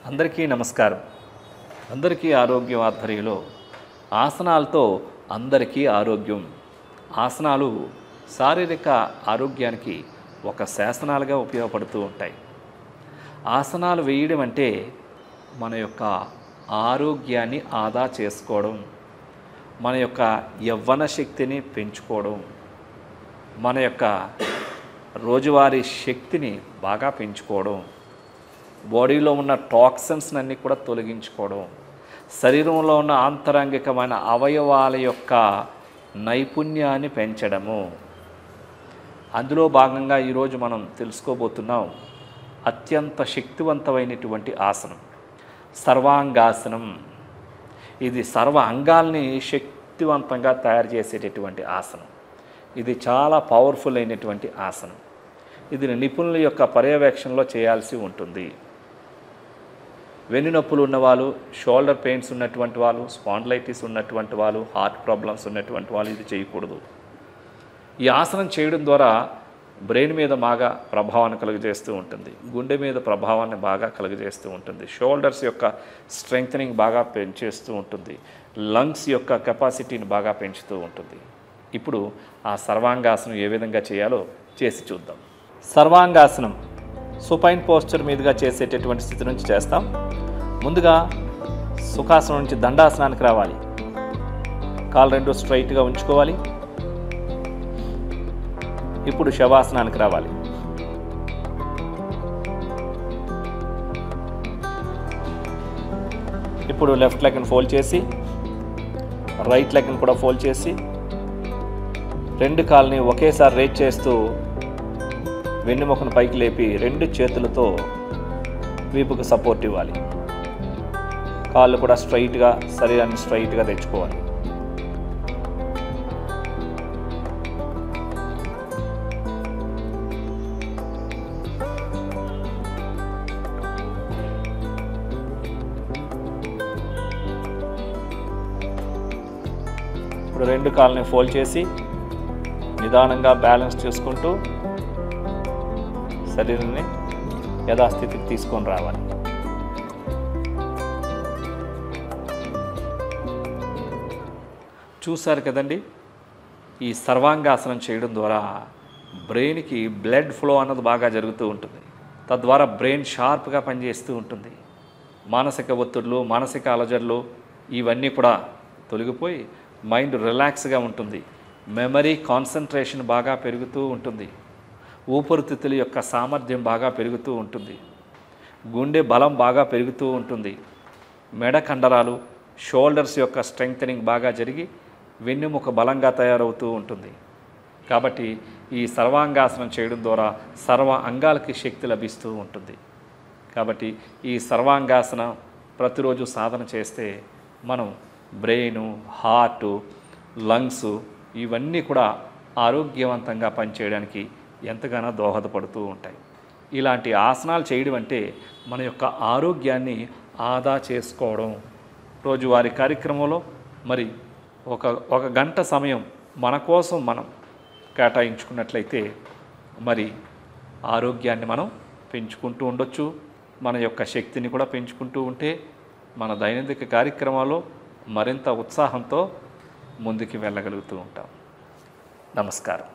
అందరికీ నమస్కారం. అందరికీ ఆరోగ్యం ఆధ్వర్యంలో ఆసనాలతో అందరికీ ఆరోగ్యం. ఆసనాలు శారీరక ఆరోగ్యానికి ఒక శాసనాలుగా ఉపయోగపడుతూ ఉంటాయి. ఆసనాలు వేయడం అంటే మన యొక్క ఆరోగ్యాన్ని ఆదా చేసుకోవడం, మన యొక్క యవ్వన శక్తిని పెంచుకోవడం, మన యొక్క రోజువారీ శక్తిని బాగా పెంచుకోవడం, బాడీలో ఉన్న టాక్సిన్స్ అన్నీ కూడా తొలగించుకోవడం, శరీరంలో ఉన్న ఆంతరంగికమైన అవయవాల యొక్క నైపుణ్యాన్ని పెంచడము. అందులో భాగంగా ఈరోజు మనం తెలుసుకోబోతున్నాం అత్యంత శక్తివంతమైనటువంటి ఆసనం సర్వాంగాసనం. ఇది సర్వ అంగాల్ని శక్తివంతంగా తయారు చేసేటటువంటి ఆసనం. ఇది చాలా పవర్ఫుల్ అయినటువంటి ఆసనం. ఇది నిపుణుల యొక్క పర్యవేక్షణలో చేయాల్సి ఉంటుంది. వెన్నునొప్పులు ఉన్నవాళ్ళు, షోల్డర్ పెయిన్స్ ఉన్నటువంటి వాళ్ళు, స్పాండిలైటిస్ ఉన్నటువంటి వాళ్ళు, హార్ట్ ప్రాబ్లమ్స్ ఉన్నటువంటి వాళ్ళు ఇది చేయకూడదు. ఈ ఆసనం చేయడం ద్వారా బ్రెయిన్ మీద బాగా ప్రభావాన్ని కలుగజేస్తూ ఉంటుంది, గుండె మీద ప్రభావాన్ని బాగా కలుగజేస్తూ ఉంటుంది, షోల్డర్స్ యొక్క స్ట్రెంగ్థనింగ్ బాగా పెంచేస్తూ ఉంటుంది, లంగ్స్ యొక్క కెపాసిటీని బాగా పెంచుతూ ఉంటుంది. ఇప్పుడు ఆ సర్వాంగాసనం ఏ విధంగా చేయాలో చేసి చూద్దాం. సర్వాంగాసనం సుపైన్ పోస్చర్ మీదుగా చేసేటటువంటి స్థితి నుంచి చేస్తాం. ముందుగా సుఖాసనం నుంచి దండాసనానికి రావాలి. కాలు రెండు స్ట్రైట్గా ఉంచుకోవాలి. ఇప్పుడు శవాసనానికి రావాలి. ఇప్పుడు లెఫ్ట్ లెగ్ని ఫోల్డ్ చేసి రైట్ లెగ్ని కూడా ఫోల్డ్ చేసి రెండు కాళ్ళని ఒకేసారి రేజ్ చేస్తూ వెన్నుముకను పైకి లేపి రెండు చేతులతో వీపుకు సపోర్ట్ ఇవ్వాలి. కాళ్ళు కూడా స్ట్రైట్గా, శరీరాన్ని స్ట్రైట్గా తెచ్చుకోవాలి. ఇప్పుడు రెండు కాళ్ళని ఫోల్డ్ చేసి నిదానంగా బ్యాలెన్స్ చేసుకుంటూ శరీరాన్ని యథాస్థితికి తీసుకొని రావాలి. చూశారు కదండి, ఈ సర్వాంగాసనం చేయడం ద్వారా బ్రెయిన్కి బ్లడ్ ఫ్లో అన్నది బాగా జరుగుతూ ఉంటుంది. తద్వారా బ్రెయిన్ షార్ప్గా పనిచేస్తూ ఉంటుంది. మానసిక ఒత్తిడులు, మానసిక అలజడులు ఇవన్నీ కూడా తొలగిపోయి మైండ్ రిలాక్స్గా ఉంటుంది. మెమరీ, కాన్సన్ట్రేషన్ బాగా పెరుగుతూ ఉంటుంది. ఊపిరితిత్తుల యొక్క సామర్థ్యం బాగా పెరుగుతూ ఉంటుంది. గుండె బలం బాగా పెరుగుతూ ఉంటుంది. మెడ కండరాలు, షోల్డర్స్ యొక్క స్ట్రెంగ్థనింగ్ బాగా జరిగి వెన్నుముక బలంగా తయారవుతూ ఉంటుంది. కాబట్టి ఈ సర్వాంగాసనం చేయడం ద్వారా సర్వ అంగాలకి శక్తి లభిస్తూ ఉంటుంది. కాబట్టి ఈ సర్వాంగాసనం ప్రతిరోజు సాధన చేస్తే మనం బ్రెయిను, హార్టు, లంగ్స్ ఇవన్నీ కూడా ఆరోగ్యవంతంగా పనిచేయడానికి ఎంతగానో దోహదపడుతూ ఉంటాయి. ఇలాంటి ఆసనాలు చేయడం అంటే మన యొక్క ఆరోగ్యాన్ని ఆదా చేసుకోవడం. రోజువారీ కార్యక్రమంలో మరి ఒక గంట సమయం మన కోసం మనం కేటాయించుకున్నట్లయితే మరి ఆరోగ్యాన్ని మనం పెంచుకుంటూ ఉండొచ్చు. మన యొక్క శక్తిని కూడా పెంచుకుంటూ ఉంటే మన దైనందిక కార్యక్రమాల్లో మరింత ఉత్సాహంతో ముందుకు వెళ్ళగలుగుతూ ఉంటాం. నమస్కారం.